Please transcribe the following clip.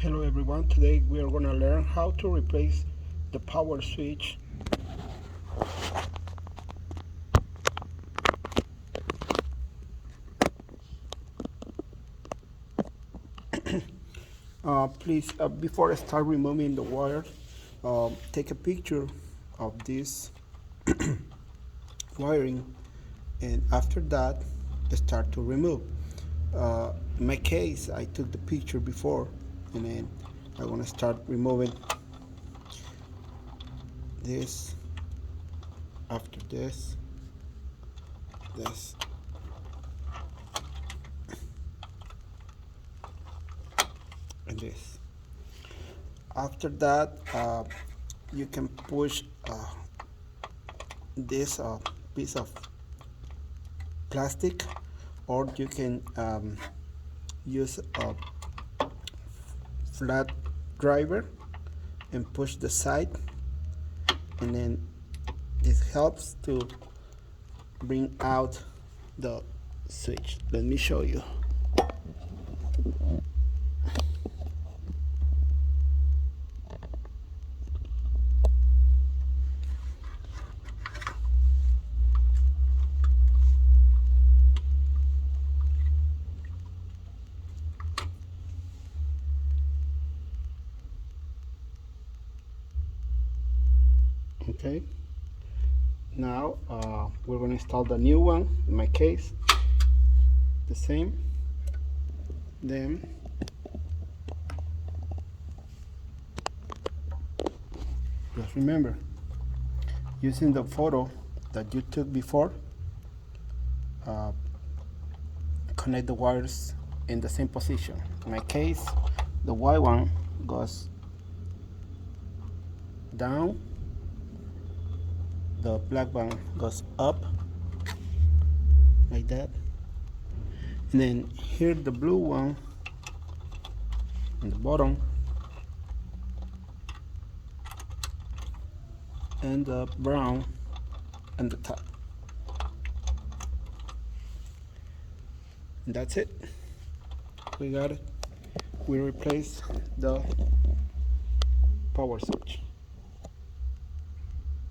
Hello everyone, today we are going to learn how to replace the power switch please before I start removing the wire, take a picture of this wiring, and after that start to remove. In my case, I took the picture before, and then I want to start removing this. After this and this. After that, you can push this piece of plastic, or you can use a flat driver and push the side, and then this helps to bring out the switch. Let me show you. Okay, now we're going to install the new one. In my case, the same. Then just remember, using the photo that you took before, connect the wires in the same position. In my case, the white one goes down, the black one goes up, like that, and then here the blue one on the bottom, and the brown on the top. And that's it. We got it. We replaced the power switch.